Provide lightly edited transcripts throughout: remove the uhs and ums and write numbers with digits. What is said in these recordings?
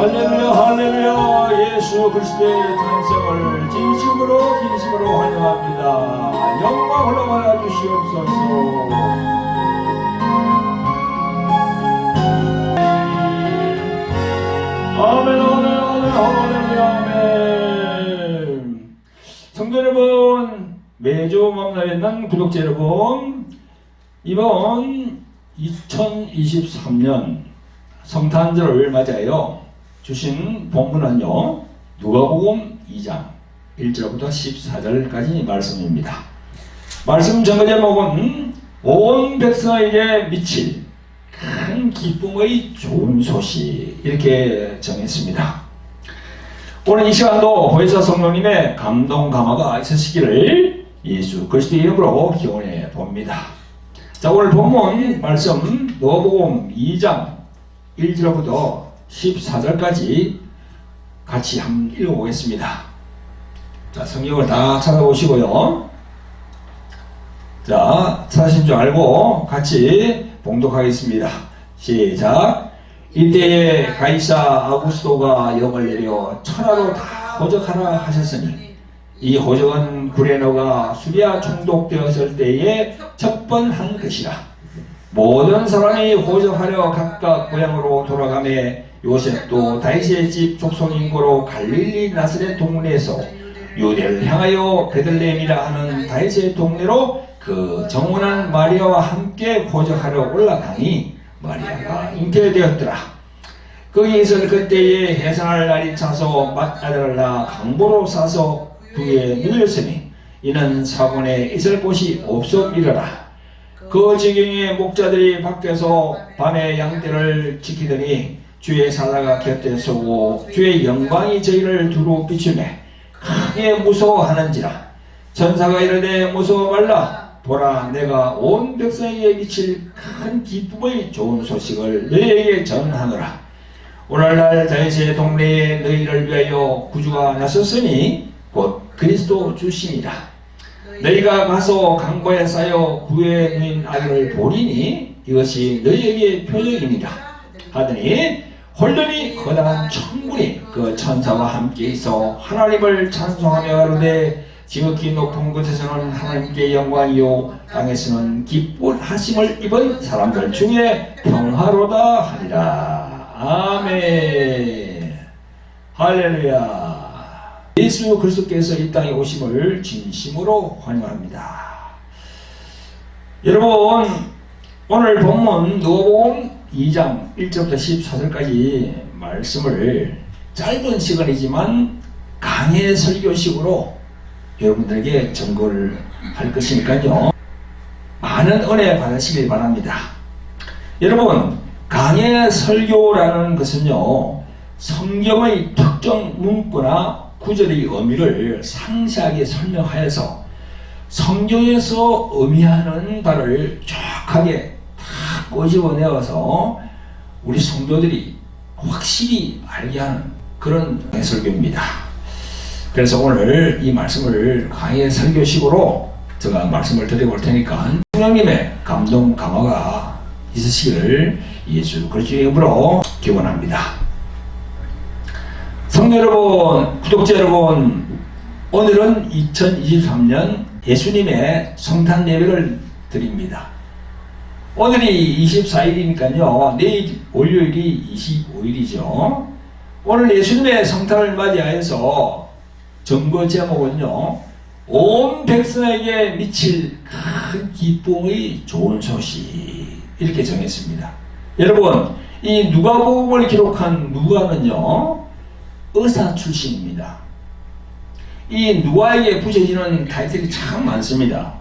할렐루야 할렐루야. 예수 그리스도의 탄생을 진심으로 진심으로 환영합니다. 영광 흘러가여 주시옵소서. 아멘 아멘 아멘 할렐루야 아멘. 성도 여러분, 매주 만나 뵙는 구독자 여러분, 이번 2023년 성탄절을 맞이하여 주신 본문은요, 누가복음 2장 1절부터 14절까지 말씀입니다. 말씀 전거 제목은 온 백성에게 미칠 큰 기쁨의 좋은 소식, 이렇게 정했습니다. 오늘 이 시간도 보혜사 성령님의 감동 감화가 있으시기를 예수 그리스도의 이름으로 기원해 봅니다. 자, 오늘 본문 말씀 누가복음 2장 1절부터 14절까지 같이 한번 읽어보겠습니다. 자, 성경을 다 찾아오시고요. 자, 찾으신 줄 알고 같이 봉독하겠습니다. 시작. 이때에 가이사 아구스도가 영을 내려 천하로 다 호적하라 하셨으니, 이 호적은 구레노가 수리아 총독되었을 때에 척번한 것이라. 모든 사람이 호적하려 각각 고향으로 돌아가매 요셉도 다윗의 집 족속인 고로 갈릴리 나사렛 동네에서 유대를 향하여 베들레헴이라 하는 다윗의 동네로 그 정혼한 마리아와 함께 호적하러 올라가니, 마리아가 잉태되었더라. 거기에서 그때에 해산할 날이 차서 맏아들을 낳아 강보로 싸서 그에 누였으니, 이는 사본에 있을 곳이 없음이러라. 그 지경에 목자들이 밖에서 밤에 양떼를 지키더니 주의 사자가 곁에 서고 주의 영광이 저희를 두루 비추매 크게 무서워하는지라. 천사가 이르되 무서워 말라. 보라, 내가 온 백성에게 미칠 큰 기쁨의 좋은 소식을 너희에게 전하노라. 오늘날 다윗의 동네에 너희를 위하여 구주가 나섰으니 곧 그리스도 주시니라. 너희가 가서 강보에 쌓여 구에 누인 아기를 보리니 이것이 너희에게 표적이니라 하더니, 홀더니 거대한 천군이 그 천사와 함께 있어 하나님을 찬송하며 가로되, 지극히 높은 곳에서는 하나님께 영광이요 땅에서는 기뻐하심을 입은 사람들 중에 평화로다 하리라. 아멘. 할렐루야. 예수 그리스도께서 이 땅에 오심을 진심으로 환영합니다. 여러분, 오늘 본문 누가복음 2장 1절부터 14절까지 말씀을 짧은 시간이지만 강의 설교식으로 여러분들에게 전거를 할 것이니까요, 많은 은혜 받으시길 바랍니다. 여러분, 강의 설교라는 것은요, 성경의 특정 문구나 구절의 의미를 상세하게 설명하여서 성경에서 의미하는 바를 정확하게 다 꼬집어내어서 우리 성도들이 확실히 알게 하는 그런 설교입니다. 그래서 오늘 이 말씀을 강의 설교식으로 제가 말씀을 드려볼 테니까 성령님의 감동 감화가 있으시기를 예수 그리스도의 이름으로 기원합니다. 성도 여러분, 구독자 여러분, 오늘은 2023년 예수님의 성탄 예배를 드립니다. 오늘이 24일이니까요, 내일 월요일이 25일이죠. 오늘 예수님의 성탄을 맞이하여서 전거 제목은요, 온 백성에게 미칠 큰 기쁨의 좋은 소식, 이렇게 정했습니다. 여러분, 이 누가복음을 기록한 누가는요, 의사 출신입니다. 이 누가에게 붙여지는 타이틀이 참 많습니다.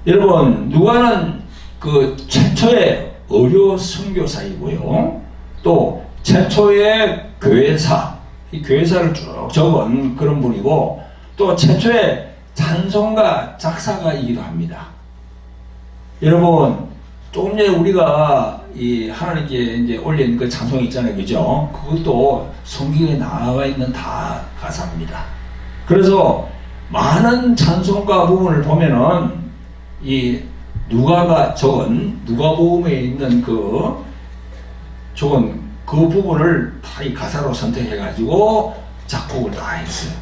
여러분, 누가는 그 최초의 의료 선교사이고요, 또 최초의 교회사, 이 교회사를 쭉 적은 그런 분이고, 또 최초의 찬송가 작사가이기도 합니다. 여러분, 조금 전에 우리가 이 하나님께 이제 올린 그 찬송 있잖아요, 그죠? 그것도 성경에 나와 있는 다 가사입니다. 그래서 많은 찬송가 부분을 보면은 이 누가가 적은 누가복음에 있는 그 적은 그 그 부분을 다 이 가사로 선택해가지고 작곡을 다 했어요.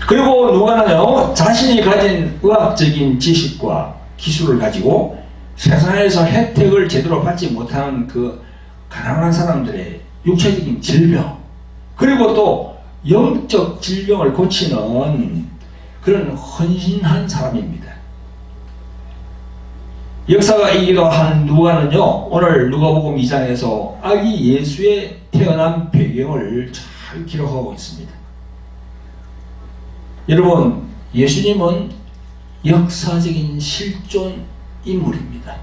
그리고 누가는요, 자신이 가진 의학적인 지식과 기술을 가지고 세상에서 혜택을 제대로 받지 못하는 그 가난한 사람들의 육체적인 질병, 그리고 또 영적 질병을 고치는 그런 헌신한 사람입니다. 역사가이기도 한 누가는요, 오늘 누가복음 2장에서 아기 예수의 태어난 배경을 잘 기록하고 있습니다. 여러분, 예수님은 역사적인 실존 인물입니다.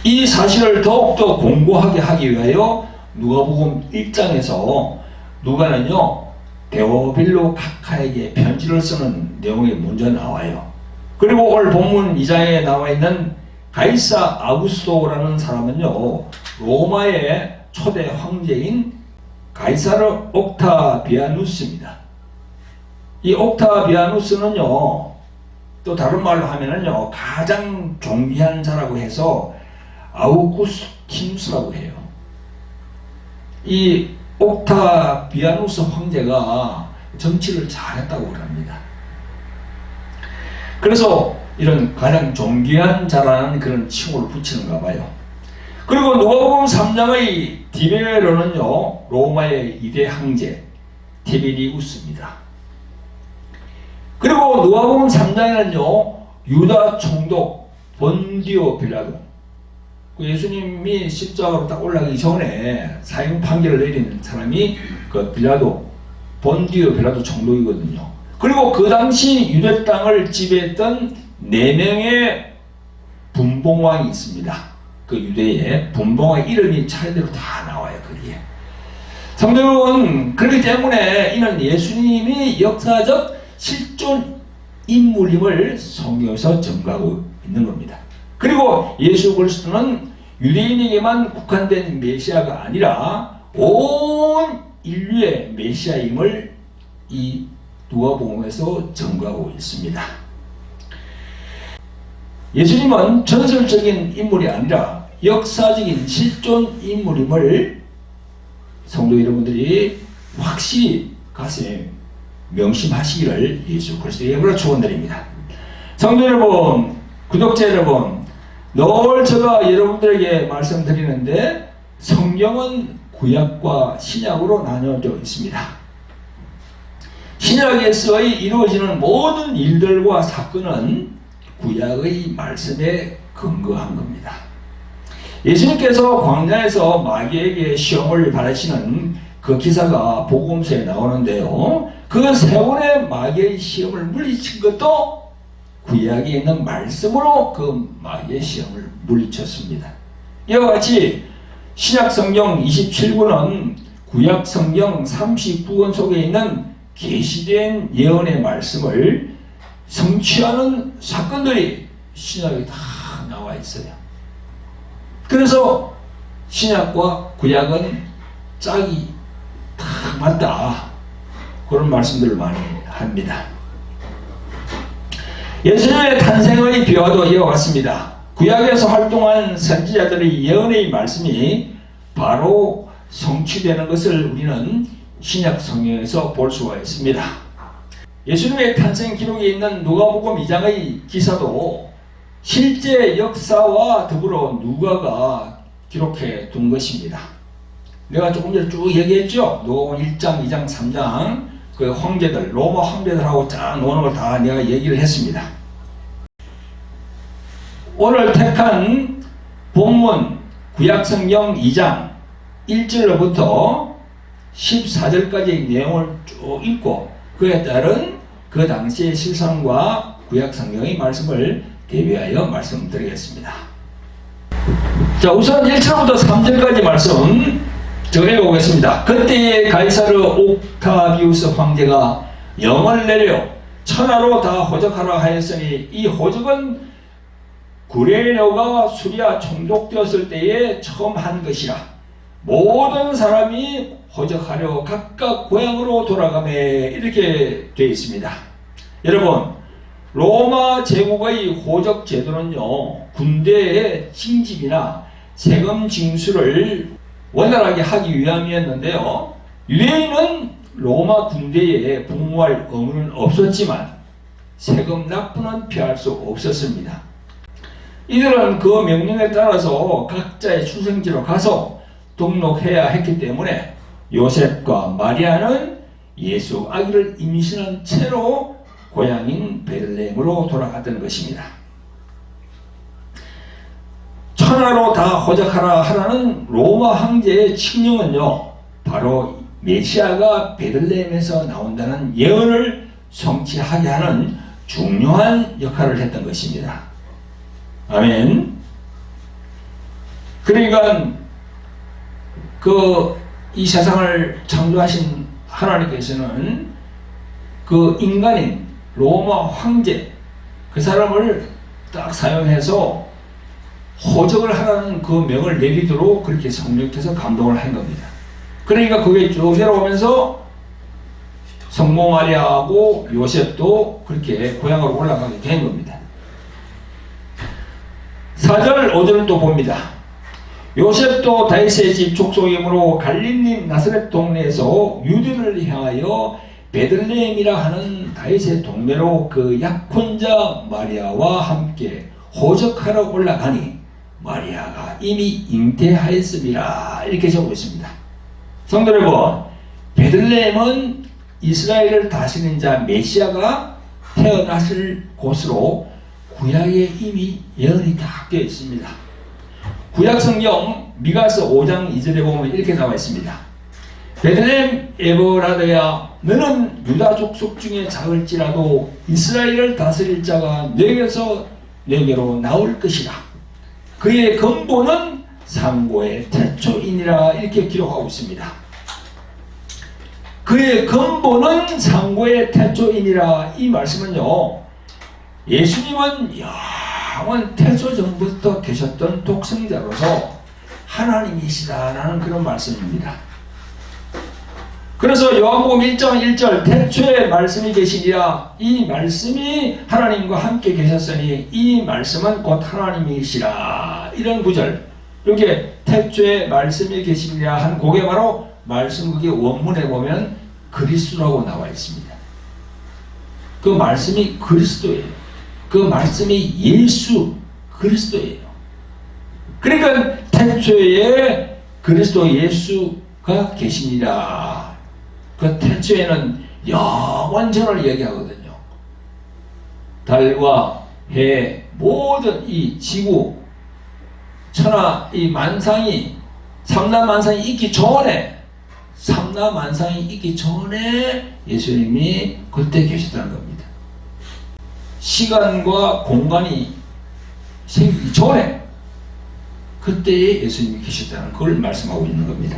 이 사실을 더욱더 공고하게 하기 위하여 누가복음 1장에서 누가는요, 데오빌로 각하에게 편지를 쓰는 내용이 먼저 나와요. 그리고 오늘 본문 2장에 나와 있는 가이사 아구스토라는 사람은요, 로마의 초대 황제인 가이사르 옥타비아누스입니다. 이 옥타비아누스는요, 또 다른 말로 하면은요, 가장 존귀한 자라고 해서 아우구스티누스라고 해요. 이 옥타비아누스 황제가 정치를 잘했다고 합니다. 그래서 이런 가장 존귀한 자라는 그런 칭호를 붙이는가 봐요. 그리고 누가복음 3장의 디베로는요, 로마의 2대 황제 티베리우스입니다. 그리고 누가복음 3장에는요, 유다 총독 본디오 빌라도, 예수님이 십자가로 딱 올라가기 전에 사형 판결을 내리는 사람이 그 빌라도, 본디오 빌라도 총독이거든요. 그리고 그 당시 유대 땅을 지배했던 4명의 분봉왕이 있습니다. 그 유대에 분봉왕 이름이 차례대로 다 나와요, 거기에. 성도 여러분, 그렇기 때문에 이는 예수님이 역사적 실존 인물임을 성경에서 증거하고 있는 겁니다. 그리고 예수 그리스도는 유대인에게만 국한된 메시아가 아니라 온 인류의 메시아임을 이 누가복음에서 증거하고 있습니다. 예수님은 전설적인 인물이 아니라 역사적인 실존 인물임을 성도 여러분들이 확실히 가슴에 명심하시기를 예수 그리스도의 이름으로 축원드립니다. 성도 여러분, 구독자 여러분, 늘 제가 여러분들에게 말씀드리는데 성경은 구약과 신약으로 나뉘어져 있습니다. 신약에서 이루어지는 모든 일들과 사건은 구약의 말씀에 근거한 겁니다. 예수님께서 광야에서 마귀에게 시험을 받으시는 그 기사가 복음서에 나오는데요, 그 세월의 마귀의 시험을 물리친 것도 구약에 있는 말씀으로 그 마귀의 시험을 물리쳤습니다. 이와 같이 신약 성경 27권은 구약 성경 39권 속에 있는 계시된 예언의 말씀을 성취하는 사건들이 신약에 다 나와 있어요. 그래서 신약과 구약은 짝이 다 맞다, 그런 말씀들을 많이 합니다. 예수님의 탄생의 비화도 이와 같습니다. 구약에서 활동한 선지자들의 예언의 말씀이 바로 성취되는 것을 우리는 신약 성경에서 볼 수가 있습니다. 예수님의 탄생 기록에 있는 누가복음 2장의 기사도 실제 역사와 더불어 누가가 기록해 둔 것입니다. 내가 조금 전에 쭉 얘기했죠. 누가복음 1장, 2장, 3장 그 황제들, 로마 황제들하고 쫙 노는 걸 다 내가 얘기를 했습니다. 오늘 택한 본문 구약성경 2장 1절로부터 14절까지의 내용을 쭉 읽고 그에 따른 그 당시의 실상과 구약성경의 말씀을 대비하여 말씀드리겠습니다. 자, 우선 1절부터 3절까지 말씀 제가 읽어보겠습니다. 그때에 가이사르 옥타비우스 황제가 영을 내려 천하로 다 호적하라 하였으니 이 호적은 구레네오가 수리아 총독되었을 때에 처음 한 것이라. 모든 사람이 호적하려 각각 고향으로 돌아가매, 이렇게 되어 있습니다. 여러분, 로마 제국의 호적 제도는요, 군대의 징집이나 세금 징수를 원활하게 하기 위함이었는데요. 유대인은 로마 군대에 복무할 의무는 없었지만 세금 납부는 피할 수 없었습니다. 이들은 그 명령에 따라서 각자의 출생지로 가서 등록해야 했기 때문에 요셉과 마리아는 예수 아기를 임신한 채로 고향인 베들레헴으로 돌아갔던 것입니다. 천하로 다 호적하라 하라는 로마 황제의 칙령은요, 바로 메시아가 베들레헴에서 나온다는 예언을 성취하게 하는 중요한 역할을 했던 것입니다. 아멘. 그러니까 이 세상을 창조하신 하나님께서는 그 인간인 로마 황제 그 사람을 딱 사용해서 호적을 하라는 그 명을 내리도록 그렇게 성령께서 감동을 한 겁니다. 그러니까 그게 쭉 내려오면서 성모 마리아하고 요셉도 그렇게 고향으로 올라가게 된 겁니다. 4절 5절을 또 봅니다. 요셉도 다윗의 집 족속이므로 갈릴리 나사렛 동네에서 유대를 향하여 베들레헴이라 하는 다윗의 동네로 그 약혼자 마리아와 함께 호적하러 올라가니 마리아가 이미 잉태하였음이라, 이렇게 적고 있습니다. 성도 여러분, 베들레헴은 이스라엘을 다스리는 자 메시아가 태어났을 곳으로 구약에 이미 예언이 다 되어 있습니다. 구약 성경 미가서 5장 2절에 보면 이렇게 나와 있습니다. 베들레헴 에브라드야, 너는 유다 족속 중에 작을지라도 이스라엘을 다스릴 자가 내게로 나올 것이라. 그의 근본은 상고의 태초이니라, 이렇게 기록하고 있습니다. 그의 근본은 상고의 태초이니라. 이 말씀은요, 예수님은 영원 태초 전부터 계셨던 독생자로서 하나님이시다라는 그런 말씀입니다. 그래서 요한복음 1장 1절 태초에 말씀이 계시니라, 이 말씀이 하나님과 함께 계셨으니 이 말씀은 곧 하나님이시라, 이런 구절, 이게 태초에 말씀이 계시니라 한 그게 바로 말씀극의 원문에 보면 그리스도라고 나와 있습니다. 그 말씀이 그리스도예요. 그 말씀이 예수 그리스도예요. 그러니까 태초에 그리스도 예수가 계시니라. 그 태초에는 영원전을 얘기하거든요. 달과 해, 모든 이 지구, 천하, 이 만상이, 삼라만상이 있기 전에, 예수님이 그때 계셨다는 겁니다. 시간과 공간이 생기기 전에 그때에 예수님이 계셨다는 걸 말씀하고 있는 겁니다.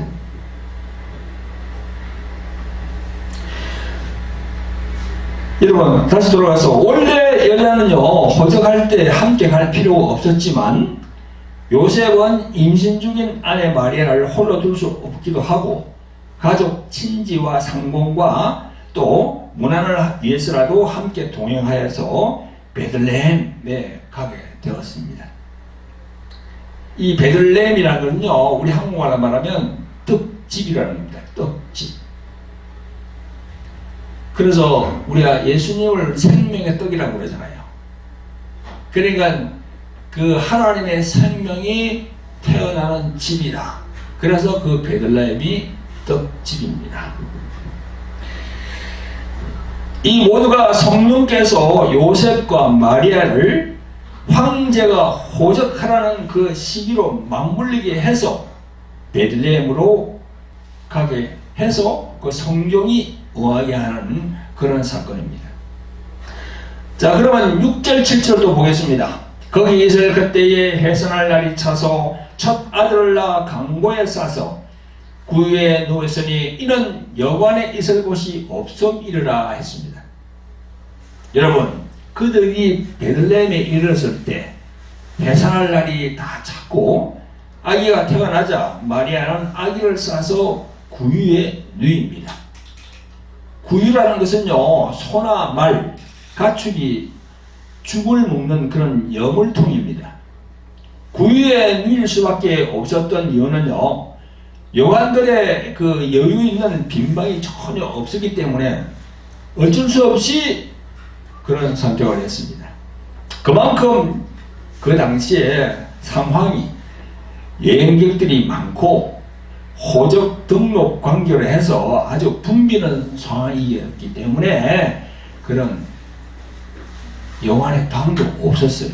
여러분, 다시 돌아가서 원래 여자는요, 호적할 때 함께 갈 필요가 없었지만 요셉은 임신 중인 아내 마리아를 홀로 둘 수 없기도 하고 가족 친지와 상공과 또 문안을 위해서라도 함께 동행하여서 베들레헴에 가게 되었습니다. 이 베들레헴이라는 건요, 우리 한국말로 말하면 떡집이라는 겁니다. 떡집. 그래서 우리가 예수님을 생명의 떡이라고 그러잖아요. 그러니까 그 하나님의 생명이 태어나는 집이다. 그래서 그 베들레헴이 떡집입니다. 이 모두가 성령께서 요셉과 마리아를 황제가 호적하라는 그 시기로 맞물리게 해서 베들레헴으로 가게 해서 그 성경이 응하게 하는 그런 사건입니다. 자, 그러면 6절 7절도 보겠습니다. 거기 이스라엘 그때에 해산할 날이 차서 첫 아들을 낳아 강고에 싸서 구유에 누웠으니 이는 여관에 있을 곳이 없음이르라 했습니다. 여러분, 그들이 베들레헴에 이르렀을 때 해산할 날이 다 찼고 아기가 태어나자 마리아는 아기를 싸서 구유에 누입니다. 구유라는 것은요, 소나 말, 가축이 죽을 먹는 그런 여물통입니다. 구유에 누일 수밖에 없었던 이유는요, 여관들의 그 여유 있는 빈방이 전혀 없었기 때문에 어쩔 수 없이 그런 선택을 했습니다. 그만큼 그 당시에 상황이 여행객들이 많고 호적 등록 관계로 해서 아주 붐비는 상황이었기 때문에 그런 여관의 방도 없었어요.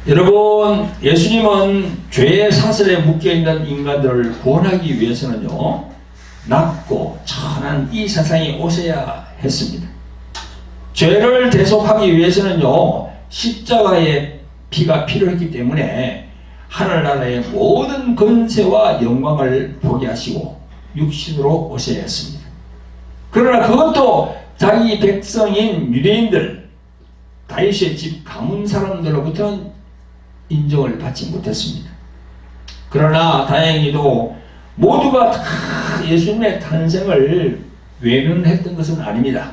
여러분, 예수님은 죄의 사슬에 묶여있는 인간들을 구원하기 위해서는요, 낮고 천한 이 세상에 오셔야 했습니다. 죄를 대속하기 위해서는요, 십자가의 피가 필요했기 때문에 하늘나라의 모든 권세와 영광을 포기하시고 육신으로 오셔야 했습니다. 그러나 그것도 자기 백성인 유대인들, 다윗의 집 가문 사람들로부터는 인정을 받지 못했습니다. 그러나 다행히도 모두가 다 예수님의 탄생을 외면했던 것은 아닙니다.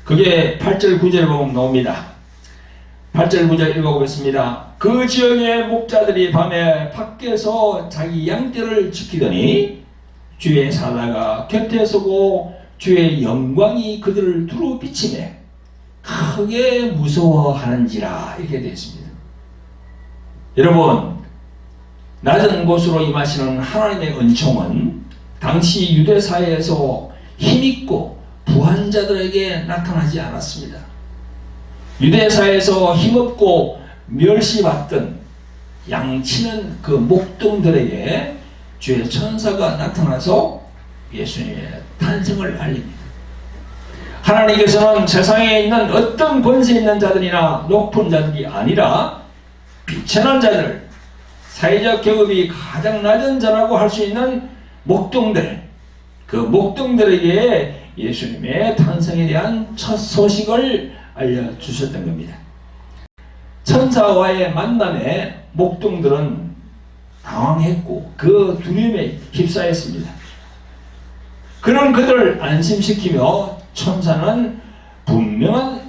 그게 8절 9절에 보면 나옵니다. 8절 9절 읽어보겠습니다. 그 지역의 목자들이 밤에 밖에서 자기 양떼를 지키더니 주의 사자가 곁에 서고 주의 영광이 그들을 두루 비치매 크게 무서워하는지라, 이렇게 되어 있습니다. 여러분, 낮은 곳으로 임하시는 하나님의 은총은 당시 유대 사회에서 힘있고 부한 자들에게 나타나지 않았습니다. 유대 사회에서 힘없고 멸시받던 양치는 그 목동들에게 주의 천사가 나타나서 예수님의 탄생을 알립니다. 하나님께서는 세상에 있는 어떤 권세 있는 자들이나 높은 자들이 아니라 비천한 자들, 사회적 계급이 가장 낮은 자라고 할 수 있는 목동들, 그 목동들에게 예수님의 탄생에 대한 첫 소식을 알려주셨던 겁니다. 천사와의 만남에 목동들은 당황했고 그 두려움에 휩싸였습니다. 그런 그들을 안심시키며 천사는 분명한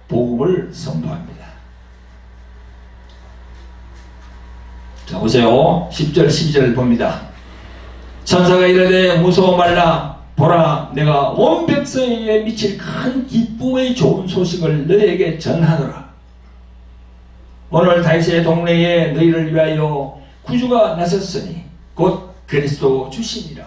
복음을 선포합니다. 자, 보세요. 10절 12절을 봅니다. 천사가 이르되 무서워 말라. 보라, 내가 온 백성에게 미칠 큰 기쁨의 좋은 소식을 너희에게 전하노라. 오늘 다윗의 동네에 너희를 위하여 구주가 나섰으니 곧 그리스도 주시니라.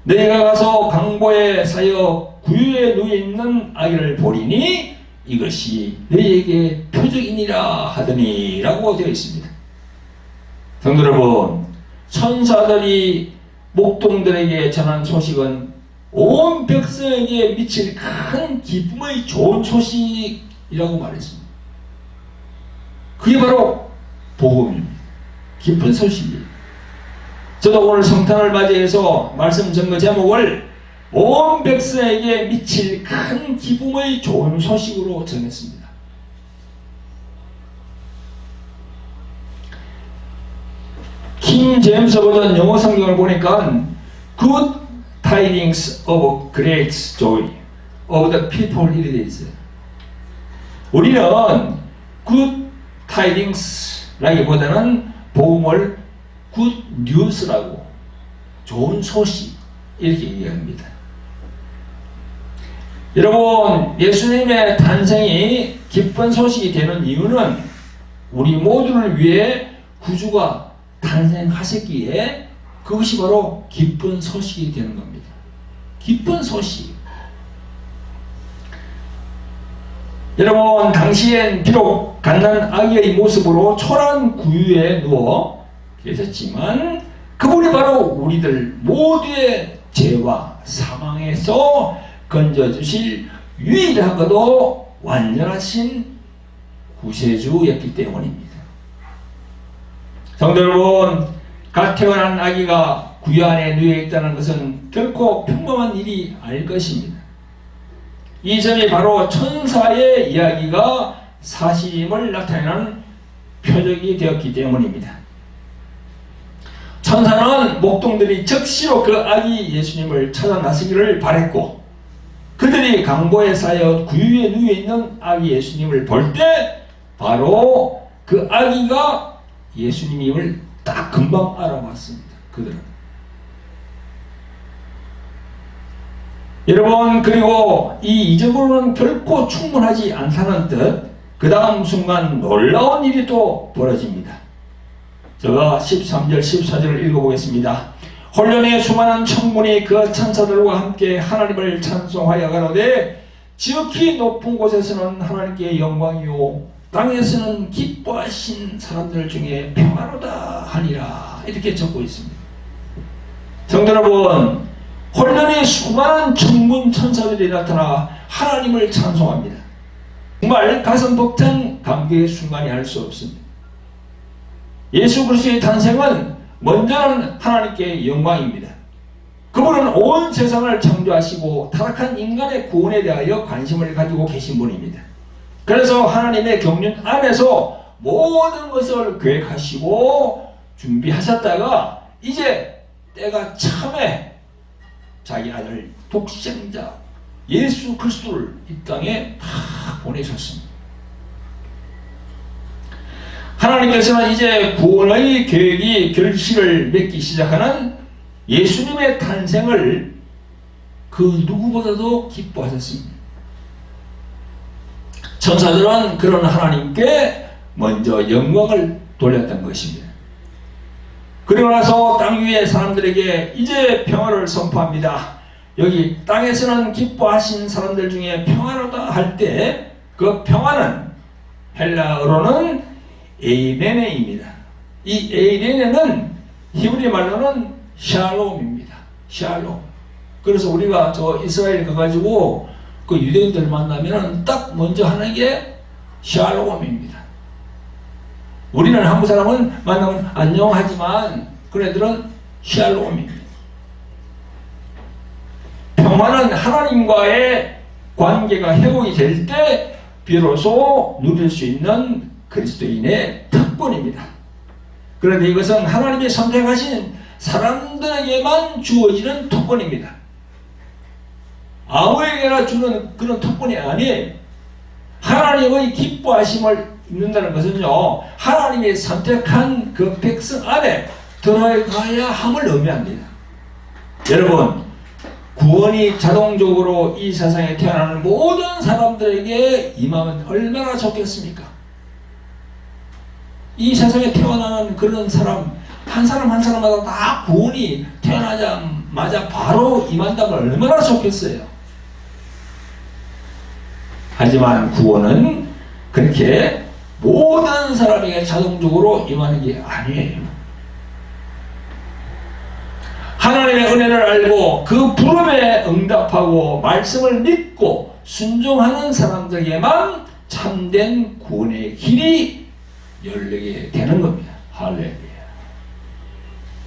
너희가 가서 강보에 사여 구유에 누워있는 아기를 보리니 이것이 너희에게 표적이니라 하더니 라고 되어 있습니다. 성도 여러분, 천사들이 목동들에게 전한 소식은 온 백성에게 미칠 큰 기쁨의 좋은 소식이라고 말했습니다. 그게 바로 복음입니다. 기쁜 소식이에요. 저도 오늘 성탄을 맞이해서 말씀 전거 제목을 온 백성에게 미칠 큰 기쁨의 좋은 소식으로 정했습니다. 킹 제임스 버전 영어 성경을 보니까 Good tidings of great joy of the people it is. 우리는 good tidings라기보다는 복음을 good news라고, 좋은 소식 이렇게 얘기합니다. 여러분, 예수님의 탄생이 기쁜 소식이 되는 이유는 우리 모두를 위해 구주가 탄생하셨기에 그것이 바로 기쁜 소식이 되는 겁니다. 기쁜 소식. 여러분, 당시엔 비록 갓난 아기의 모습으로 초라한 구유에 누워 계셨지만 그분이 바로 우리들 모두의 죄와 사망에서 건져주실 유일하고도 완전하신 구세주였기 때문입니다. 성도 여러분, 갓 태어난 아기가 구유 안에 누워있다는 것은 결코 평범한 일이 아닐 것입니다. 이 점이 바로 천사의 이야기가 사실임을 나타내는 표적이 되었기 때문입니다. 천사는 목동들이 즉시로 그 아기 예수님을 찾아 나서기를 바랬고 그들이 강보에 쌓여 구유에 누워 있는 아기 예수님을 볼 때 바로 그 아기가 예수님임을 딱 금방 알아봤습니다. 그들은. 여러분, 그리고 이 이적으로는 결코 충분하지 않다는 뜻, 그 다음 순간 놀라운 일이 또 벌어집니다. 제가 13절 14절을 읽어보겠습니다. 혼련의 수많은 천군이 그 천사들과 함께 하나님을 찬송하여 가로되 지극히 높은 곳에서는 하나님께 영광이요 땅에서는 기뻐하신 사람들 중에 평화로다 하니라, 이렇게 적고 있습니다. 성도 여러분, 혼련의 수많은 천군 천사들이 나타나 하나님을 찬송합니다. 정말 가슴 벅찬 감격의 순간이 할 수 없습니다. 예수 그리스도의 탄생은 먼저는 하나님께 영광입니다. 그분은 온 세상을 창조하시고 타락한 인간의 구원에 대하여 관심을 가지고 계신 분입니다. 그래서 하나님의 경륜 안에서 모든 것을 계획하시고 준비하셨다가 이제 때가 참에 자기 아들 독생자 예수 그리스도를 이 땅에 다 보내셨습니다. 하나님께서는 이제 구원의 계획이 결실을 맺기 시작하는 예수님의 탄생을 그 누구보다도 기뻐하셨습니다. 천사들은 그런 하나님께 먼저 영광을 돌렸던 것입니다. 그리고 나서 땅 위의 사람들에게 이제 평화를 선포합니다. 여기 땅에서는 기뻐하신 사람들 중에 평화로다 할 때 그 평화는 헬라어로는 에이레네입니다. 이 에이레네는 히브리 말로는 샬롬입니다. 샬롬. 그래서 우리가 저 이스라엘 가가지고 그 유대인들 만나면은 딱 먼저 하는 게 샬롬입니다. 우리는 한국 사람은 만나면 안녕하지만 그네들은 샬롬입니다. 평화는 하나님과의 관계가 회복이 될 때 비로소 누릴 수 있는 그리스도인의 특권입니다. 그런데 이것은 하나님이 선택하신 사람들에게만 주어지는 특권입니다. 아무에게나 주는 그런 특권이 아니에요. 하나님의 기뻐하심을 입는다는 것은요, 하나님이 선택한 그 백성 안에 들어가야 함을 의미합니다. 여러분, 구원이 자동적으로 이 세상에 태어나는 모든 사람들에게 임하면 얼마나 좋겠습니까? 이 세상에 태어나는 그런 사람 한 사람 한 사람마다 다 구원이 태어나자마자 바로 임한다면 얼마나 좋겠어요. 하지만 구원은 그렇게 모든 사람에게 자동적으로 임하는 게 아니에요. 하나님의 은혜를 알고 그 부름에 응답하고 말씀을 믿고 순종하는 사람들에게만 참된 구원의 길이 열리게 되는 겁니다. 할렐루야.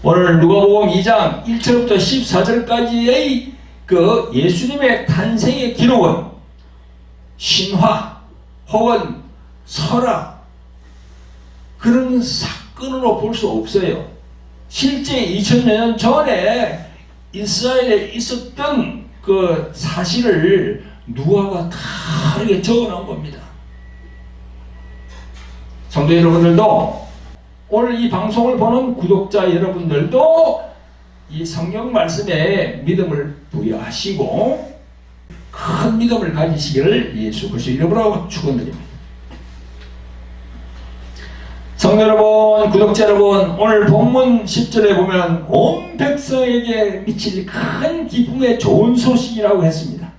오늘 누가복음 2장 1절부터 14절까지의 그 예수님의 탄생의 기록은 신화 혹은 설화 그런 사건으로 볼 수 없어요. 실제 2000여 년 전에 이스라엘에 있었던 그 사실을 누가가 다 이렇게 적어놓은 겁니다. 성도 여러분들도 오늘 이 방송을 보는 구독자 여러분들도 이 성경 말씀에 믿음을 부여하시고 큰 믿음을 가지시기를 예수 그리스도 이름으로 축원드립니다. 성도 여러분, 구독자 여러분, 오늘 본문 10절에 보면 온 백성에게 미칠 큰 기쁨의 좋은 소식이라고 했습니다.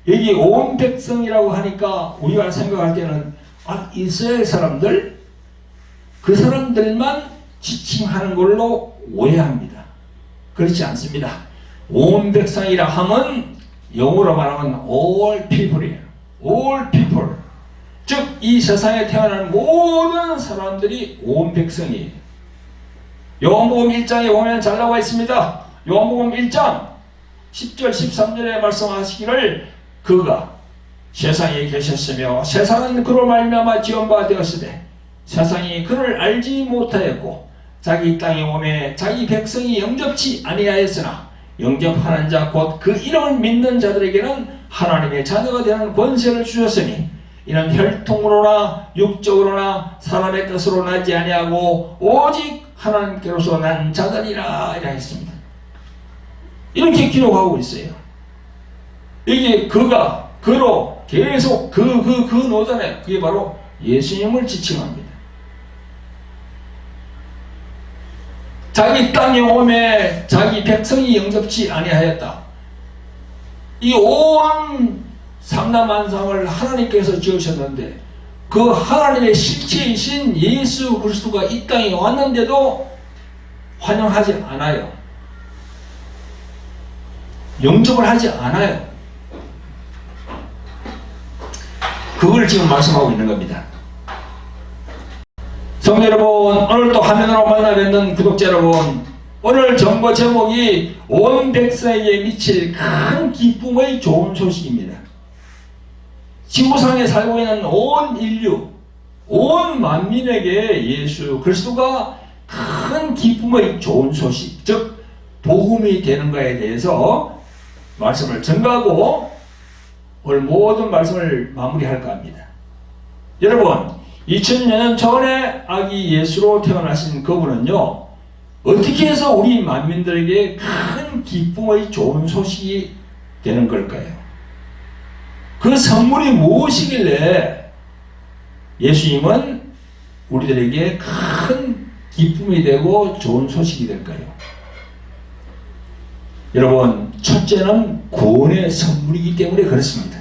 여기 온 백성이라고 하니까 우리가 생각할 때는 이스라엘 사람들, 그 사람들만 지칭하는 걸로 오해합니다. 그렇지 않습니다. 온 백성이라 하면 영어로 말하면 all people이에요. all people. 즉 이 세상에 태어난 모든 사람들이 온 백성이에요. 요한복음 1장에 보면 잘 나와 있습니다. 요한복음 1장 10절 13절에 말씀하시기를 그가 세상에 계셨으며 세상은 그로 말미암아 지은 바 되었으되 세상이 그를 알지 못하였고 자기 땅에 오매 자기 백성이 영접치 아니하였으나 영접하는 자 곧 그 이름을 믿는 자들에게는 하나님의 자녀가 되는 권세를 주셨으니 이는 혈통으로나 육적으로나 사람의 뜻으로 나지 아니하고 오직 하나님께로서 난 자들이라 이라 했습니다. 이렇게 기록하고 있어요. 이게 그로 계속 그 노전에 그게 바로 예수님을 지칭합니다. 자기 땅에 오매 자기 백성이 영접치 아니하였다. 이 온 삼라만상을 하나님께서 지으셨는데 그 하나님의 실체이신 예수 그리스도가 이 땅에 왔는데도 환영하지 않아요. 영접을 하지 않아요. 그걸 지금 말씀하고 있는 겁니다. 성도 여러분, 오늘 또 화면으로 만나 뵙는 구독자 여러분, 오늘 정보 제목이 온 백성에게 미칠 큰 기쁨의 좋은 소식입니다. 지구상에 살고 있는 온 인류, 온 만민에게 예수 그리스도가 큰 기쁨의 좋은 소식, 즉 복음이 되는 것에 대해서 말씀을 전가하고 오늘 모든 말씀을 마무리할까 합니다. 여러분, 2000년 전에 아기 예수로 태어나신 그분은요, 어떻게 해서 우리 만민들에게 큰 기쁨의 좋은 소식이 되는 걸까요? 그 선물이 무엇이길래 예수님은 우리들에게 큰 기쁨이 되고 좋은 소식이 될까요? 여러분, 첫째는 구원의 선물이기 때문에 그렇습니다.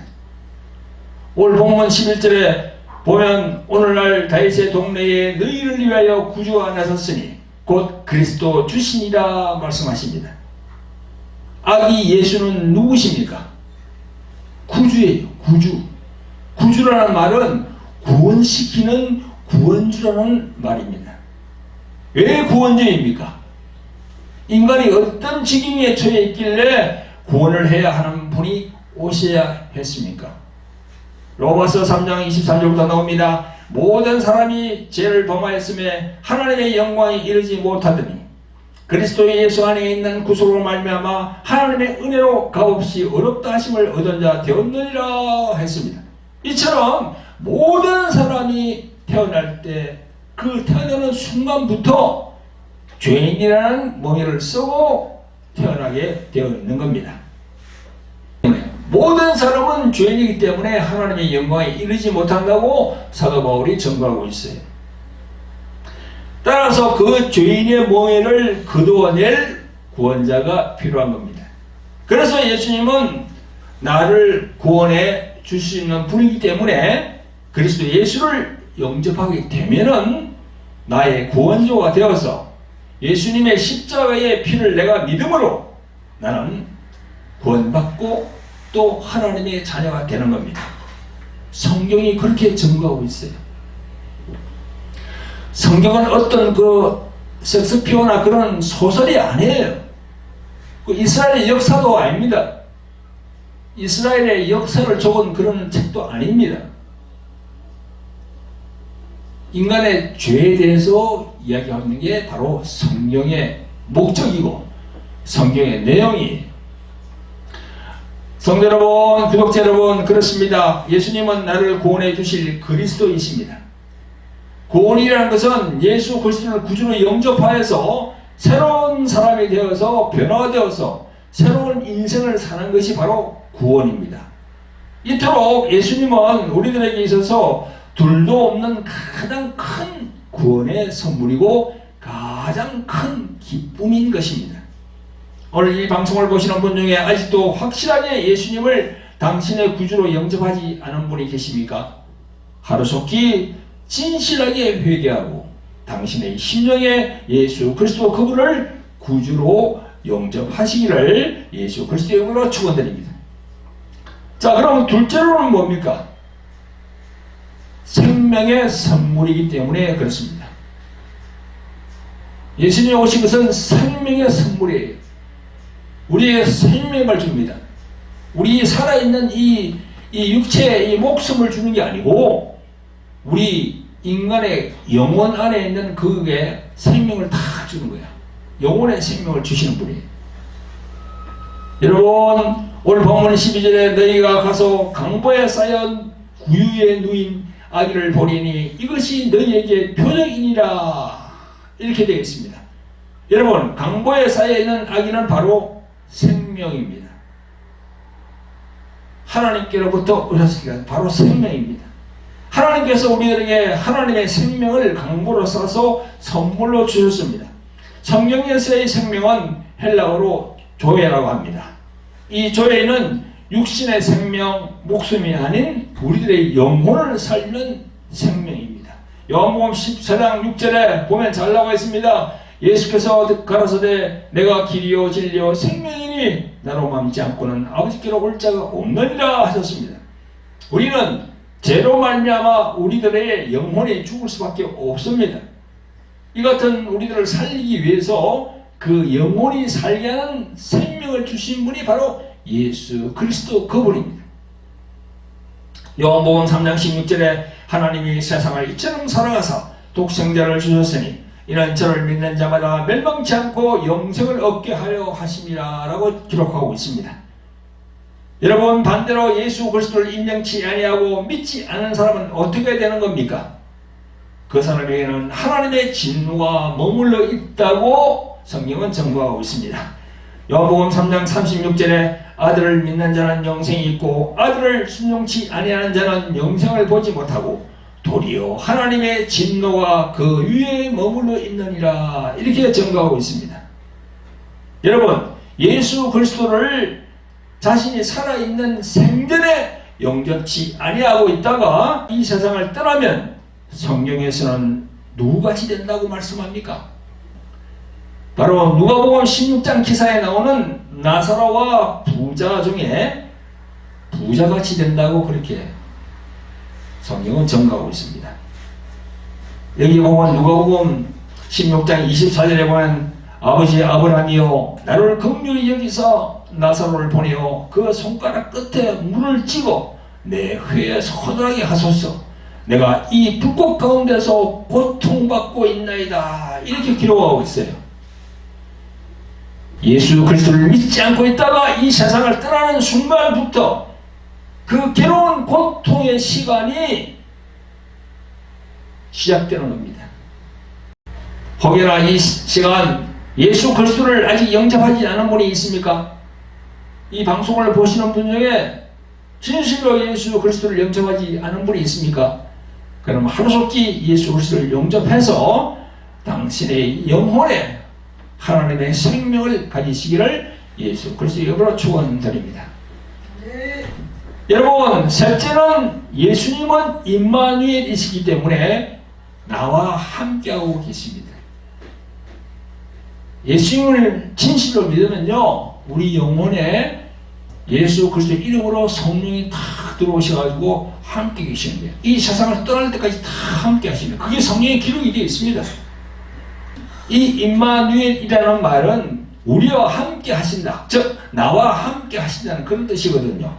오늘 본문 11절에 보면 오늘날 다윗의 동네에 너희를 위하여 구주가 나섰으니 곧 그리스도 주시니라 말씀하십니다. 아기 예수는 누구십니까? 구주예요. 구주. 구주라는 말은 구원시키는 구원주라는 말입니다. 왜 구원주입니까? 인간이 어떤 지경에 처해 있길래 구원을 해야 하는 분이 오셔야 했습니까? 로마서 3장 23절부터 나옵니다. 모든 사람이 죄를 범하였음에 하나님의 영광이 이르지 못하더니 그리스도 예수 안에 있는 구속으로 말미암아 하나님의 은혜로 값없이 어렵다 하심을 얻은 자 되었느니라 했습니다. 이처럼 모든 사람이 태어날 때 그 태어나는 순간부터 죄인이라는 멍에를 쓰고 태어나게 되어 있는 겁니다. 모든 사람은 죄인이기 때문에 하나님의 영광에 이르지 못한다고 사도 바울이 전가하고 있어요. 따라서 그 죄인의 멍에를 거두어낼 구원자가 필요한 겁니다. 그래서 예수님은 나를 구원해 줄 수 있는 분이기 때문에 그리스도 예수를 영접하게 되면은 나의 구원조가 되어서 예수님의 십자가의 피를 내가 믿음으로 나는 구원받고 또 하나님의 자녀가 되는 겁니다. 성경이 그렇게 증거하고 있어요. 성경은 어떤 섹스피어나 그런 소설이 아니에요. 이스라엘의 역사도 아닙니다. 이스라엘의 역사를 적은 그런 책도 아닙니다. 인간의 죄에 대해서 이야기하는 게 바로 성경의 목적이고 성경의 내용이에요. 성도 여러분, 구독자 여러분, 그렇습니다. 예수님은 나를 구원해 주실 그리스도이십니다. 구원이라는 것은 예수 그리스도를 구주로 영접하여서 새로운 사람이 되어서 변화되어서 새로운 인생을 사는 것이 바로 구원입니다. 이토록 예수님은 우리들에게 있어서 둘도 없는 가장 큰 구원의 선물이고 가장 큰 기쁨인 것입니다. 오늘 이 방송을 보시는 분 중에 아직도 확실하게 예수님을 당신의 구주로 영접하지 않은 분이 계십니까? 하루속히 진실하게 회개하고 당신의 심령에 예수 그리스도 그분을 구주로 영접하시기를 예수 그리스도의 이름으로 축원드립니다. 자, 그럼 둘째로는 뭡니까? 생명의 선물이기 때문에 그렇습니다. 예수님이 오신 것은 생명의 선물이에요. 우리의 생명을 줍니다. 우리 살아있는 이 육체의 이 목숨을 주는 게 아니고 우리 인간의 영혼 안에 있는 그게 생명을 다 주는 거야. 영혼의 생명을 주시는 분이에요. 여러분, 오늘 본문 12절에 너희가 가서 강보에 쌓여 구유에 누인 아기를 보리니 이것이 너희에게 표적이니라. 이렇게 되어 있습니다. 여러분, 강보에 쌓여있는 아기는 바로 생명입니다. 하나님께로부터 오셨으니까 바로 생명입니다. 하나님께서 우리들에게 하나님의 생명을 강보로 싸서 선물로 주셨습니다. 성경에서의 생명은 헬라어로 조에라고 합니다. 이 조에는 육신의 생명, 목숨이 아닌 우리들의 영혼을 살리는 생명입니다. 요한복음 14장 6절에 보면 잘 나와 있습니다. 예수께서 가라사대 내가 길이요 진리요 생명이니 나로 맘지 않고는 아버지께로 올 자가 없느니라 하셨습니다. 우리는 죄로 말미암아 우리들의 영혼이 죽을 수밖에 없습니다. 이 같은 우리들을 살리기 위해서 그 영혼이 살게 하는 생명을 주신 분이 바로 예수 그리스도 그분입니다. 요한복음 3장 16절에 하나님이 세상을 이처럼 사랑하사 독생자를 주셨으니 이는 저를 믿는 자마다 멸망치 않고 영생을 얻게 하려 하심이라 라고 기록하고 있습니다. 여러분, 반대로 예수 그리스도를 인정치 아니하고 믿지 않은 사람은 어떻게 되는 겁니까? 그 사람에게는 하나님의 진노가 머물러 있다고 성경은 증거하고 있습니다. 요한복음 3장 36절에 아들을 믿는 자는 영생이 있고 아들을 순종치 아니하는 자는 영생을 보지 못하고 도리어 하나님의 진노가 그 위에 머물러 있느니라 이렇게 증거하고 있습니다. 여러분, 예수 그리스도를 자신이 살아있는 생전에 영접치 아니하고 있다가 이 세상을 떠나면 성경에서는 누구같이 된다고 말씀합니까? 바로 누가복음 16장 기사에 나오는 나사로와 부자 중에 부자같이 된다고 그렇게 성경은 증거하고 있습니다. 여기 보면 누가복음 16장 24절에 보면 아버지 아브라함이여 나를 긍휼히 여기서 나사로를 보내어 그 손가락 끝에 물을 찌고 내 회에 서늘하게 하소서. 내가 이 불꽃 가운데서 고통받고 있나이다. 이렇게 기록하고 있어요. 예수 그리스도를 믿지 않고 있다가 이 세상을 떠나는 순간부터 그 괴로운 고통의 시간이 시작되는 겁니다. 혹여나 이 시간 예수 그리스도를 아직 영접하지 않은 분이 있습니까? 이 방송을 보시는 분 중에 진실로 예수 그리스도를 영접하지 않은 분이 있습니까? 그럼 하루속히 예수 그리스도를 영접해서 당신의 영혼에 하나님의 생명을 가지시기를 예수 그리스도의 이름으로 축원드립니다. 네. 여러분, 셋째는 예수님은 임마누엘이시기 때문에 나와 함께하고 계십니다. 예수님을 진실로 믿으면요, 우리 영혼에 예수 그리스도의 이름으로 성령이 탁 들어오셔가지고 함께 계시는 거예요. 이 세상을 떠날 때까지 다 함께 하십니다. 그게 성령의 기록이 되어 있습니다. 이 임마누엘이라는 말은 우리와 함께 하신다, 즉 나와 함께 하신다는 그런 뜻이거든요.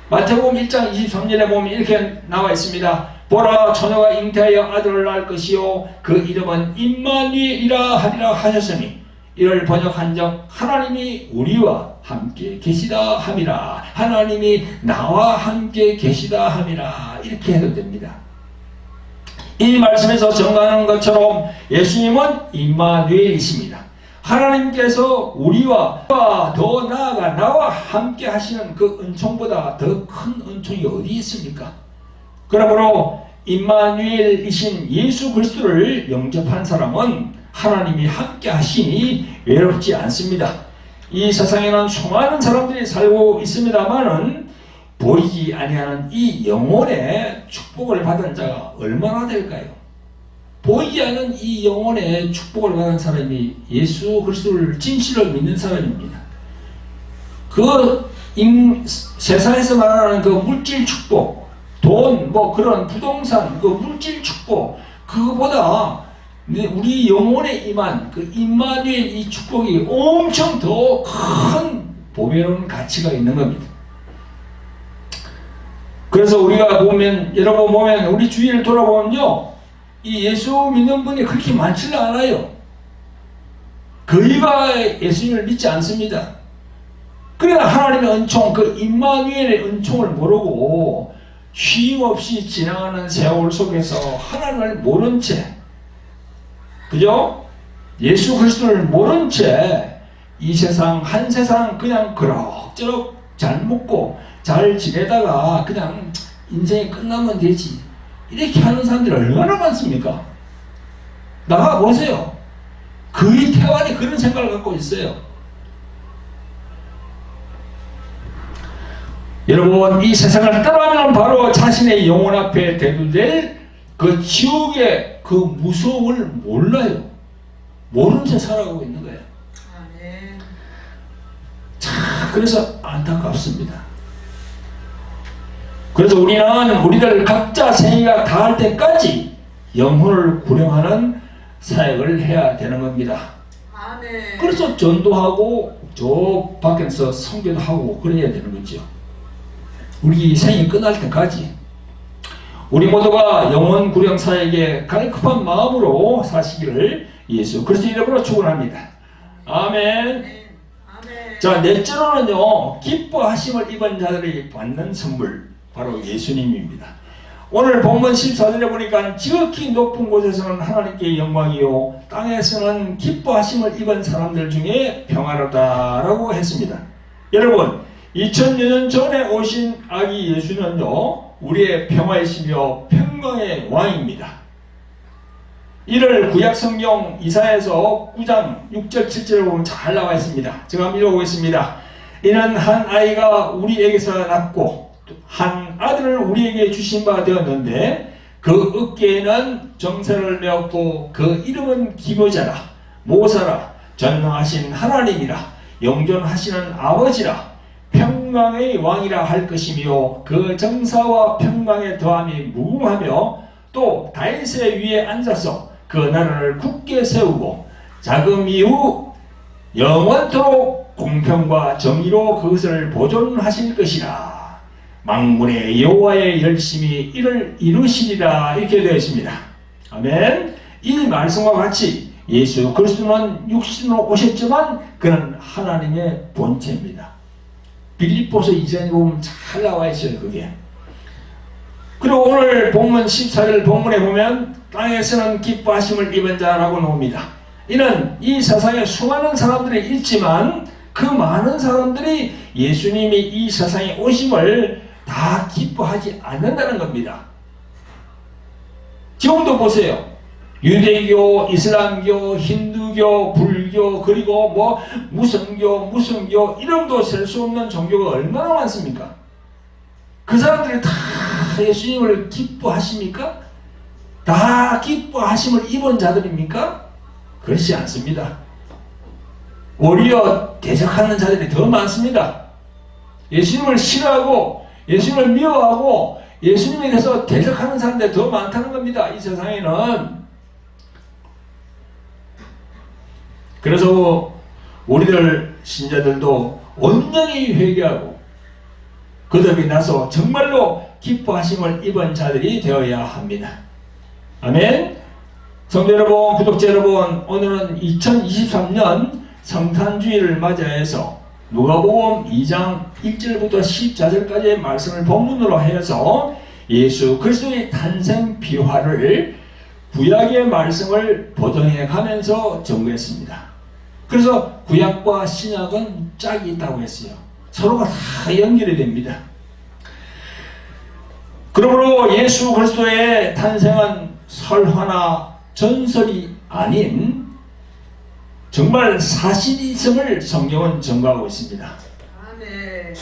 마태복음 1장 23절에 보면 이렇게 나와 있습니다. 보라, 처녀가 잉태하여 아들을 낳을 것이요 그 이름은 임마누엘이라 하리라 하셨으니 이를 번역한즉 하나님이 우리와 함께 계시다 함이라. 하나님이 나와 함께 계시다 함이라. 이렇게 해도 됩니다. 이 말씀에서 정하는 것처럼 예수님은 임마누엘이십니다. 하나님께서 우리와 더 나아가 나와 함께 하시는 그 은총보다 더 큰 은총이 어디 있습니까? 그러므로 임마누엘이신 예수 그리스도를 영접한 사람은 하나님이 함께 하시니 외롭지 않습니다. 이 세상에는 수많은 사람들이 살고 있습니다만은 보이지 아니하는 이 영혼의 축복을 받은 자가 얼마나 될까요? 보이지 않는 이 영혼의 축복을 받은 사람이 예수 그리스도를 진실로 믿는 사람입니다. 그 세상에서 말하는 그 물질 축복, 돈, 그런 부동산, 그 물질 축복, 그거보다 우리 영혼에 임한 그 임마누엘 이 축복이 엄청 더 큰 보배로운 가치가 있는 겁니다. 그래서 우리가 보면, 여러분 보면 우리 주위를 돌아보면요, 이 예수 믿는 분이 그렇게 많지는 않아요. 거의가 예수님을 믿지 않습니다. 그러나 하나님의 은총, 그 임마누엘의 은총을 모르고 쉼없이 지나가는 세월 속에서 하나님을 모른 채, 그죠? 예수 그리스도를 모른 채 이 세상 한 세상 그냥 그럭저럭 잘 먹고 잘 지내다가 그냥 인생이 끝나면 되지, 이렇게 하는 사람들이 얼마나 많습니까? 나가 보세요. 거의 태반이 그런 생각을 갖고 있어요. 여러분, 이 세상을 떠나면 바로 자신의 영혼 앞에 대두될 그 지옥의 그 무서움을 몰라요. 모른 채 살아가고 있는 거예요. 아멘. 자, 그래서 안타깝습니다. 그래서 우리들 각자 생애가 다할 때까지 영혼을 구령하는 사역을 해야 되는 겁니다. 아멘. 그래서 전도하고 저 밖에서 선교도 하고 그래야 되는 거죠. 우리 생이 끝날 때까지 우리 모두가 영혼 구령 사역에 갈급한 마음으로 사시기를 예수 그리스도 이름으로 축원합니다. 아멘. 아멘. 자, 넷째로는요, 기뻐하심을 입은 자들이 받는 선물, 바로 예수님입니다. 오늘 본문 14절에 보니까 지극히 높은 곳에서는 하나님께 영광이요 땅에서는 기뻐하심을 입은 사람들 중에 평화롭다라고 했습니다. 여러분, 2000년 전에 오신 아기 예수는요, 우리의 평화이시며 평강의 왕입니다. 이를 구약성경 이사야서 9장 6절 7절에 보면 잘 나와 있습니다. 제가 한번 읽어보겠습니다. 이는 한 아이가 우리에게서 낳고 한 아들을 우리에게 주신 바 되었는데 그 어깨에는 정사를 메었고 그 이름은 기묘자라, 모사라, 전능하신 하나님이라, 영존하시는 아버지라, 평강의 왕이라 할 것이며 그 정사와 평강의 더함이 무궁하며 또 다윗의 위에 앉아서 그 나라를 굳게 세우고 자금 이후 영원토록 공평과 정의로 그것을 보존하실 것이라. 만군의 여호와의 열심히 이를 이루시리라. 이렇게 되어 있습니다. 아멘. 이 말씀과 같이 예수 그리스도는 육신으로 오셨지만 그는 하나님의 본체입니다. 빌립보서 2장에 보면 잘 나와 있어요, 그게. 그리고 오늘 본문 14절 본문에 보면 땅에서는 기뻐하심을 입은 자라고 나옵니다. 이는 이 세상에 수많은 사람들이 있지만 그 많은 사람들이 예수님이 이 세상에 오심을 다 기뻐하지 않는다는 겁니다. 지금도 보세요. 유대교, 이슬람교, 힌두교, 불교, 그리고 무성교 이름도 셀 수 없는 종교가 얼마나 많습니까? 그 사람들이 다 예수님을 기뻐하십니까? 다 기뻐하심을 입은 자들입니까? 그렇지 않습니다. 오히려 대적하는 자들이 더 많습니다. 예수님을 싫어하고 예수님을 미워하고 예수님에 대해서 대적하는 사람들이 더 많다는 겁니다. 이 세상에는. 그래서 우리들 신자들도 온전히 회개하고 거듭이 나서 정말로 기뻐하심을 입은 자들이 되어야 합니다. 아멘. 성도 여러분, 구독자 여러분, 오늘은 2023년 성탄주의를 맞이해서 누가복음 2장 1절부터 14절까지의 말씀을 본문으로 해서 예수 그리스도의 탄생 비화를 구약의 말씀을 보정해 가면서 정리했습니다. 그래서 구약과 신약은 짝이 있다고 했어요. 서로가 다 연결이 됩니다. 그러므로 예수 그리스도의 탄생은 설화나 전설이 아닌 정말 사실이심을 성경은 증거하고 있습니다. 아멘.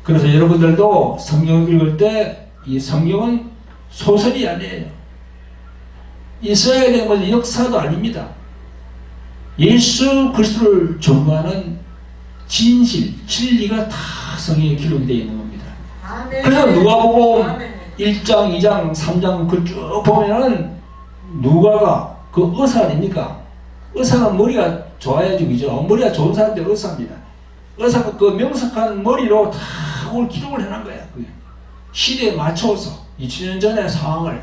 그래서 여러분들도 성경을 읽을 때 이 성경은 소설이 아니에요. 있어야 되는 것은 역사도 아닙니다. 예수 그리스도를 전가하는 진실, 진리가 다 성경에 기록이 되어 있는 겁니다. 아멘. 그래서 누가복음 1장, 2장, 3장 그 쭉 보면은 누가가 그 의사 아닙니까? 의사는 머리가 좋아야지, 그죠? 머리가 좋은 사람들이 의사입니다. 의사가 그 명석한 머리로 다 그걸 기록을 해놓은 거야. 시대에 맞춰서 2000년 전의 상황을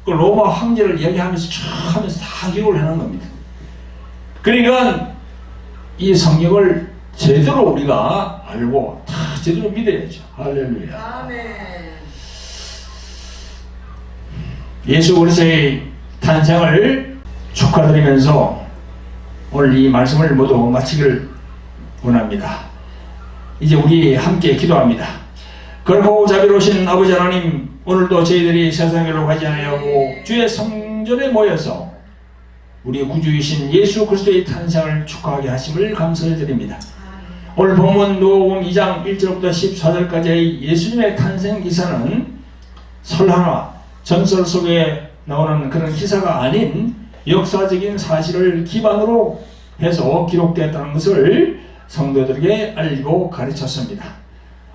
그 로마 황제를 얘기하면서 쭉 하면서 다 기록을 해놓은 겁니다. 그러니까 이 성경을 제대로 우리가 알고 다 제대로 믿어야죠. 할렐루야. 아멘. 예수 그리스도의 탄생을 축하드리면서 오늘 이 말씀을 모두 마치기를 원합니다. 이제 우리 함께 기도합니다. 그렇고 자비로우신 아버지 하나님, 오늘도 저희들이 세상으로 가지 아니하고 주의 성전에 모여서 우리 구주이신 예수 그리스도의 탄생을 축하하게 하심을 감사드립니다. 오늘 본문 누가복음 2장 1절부터 14절까지의 예수님의 탄생 기사는 설화나 전설 속에 나오는 그런 기사가 아닌 역사적인 사실을 기반으로 해서 기록되었다는 것을 성도들에게 알리고 가르쳤습니다.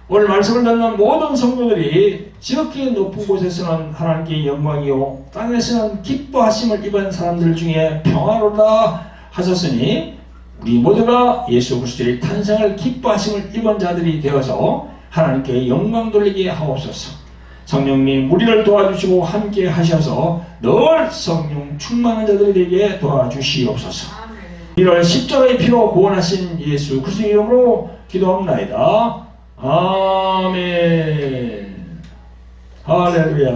오늘 말씀을 듣는 모든 성도들이 지극히 높은 곳에서는 하나님께 영광이요 땅에서는 기뻐하심을 입은 사람들 중에 평화로다 하셨으니 우리 모두가 예수 그리스도의 탄생을 기뻐하심을 입은 자들이 되어서 하나님께 영광 돌리게 하옵소서. 성령님 우리를 도와주시고 함께 하셔서 늘 성령 충만한 자들이 되게 도와주시옵소서. 이를 십자가의 피로 구원하신 예수 그리스도의 이름으로 기도합나이다. 아멘. 할렐루야.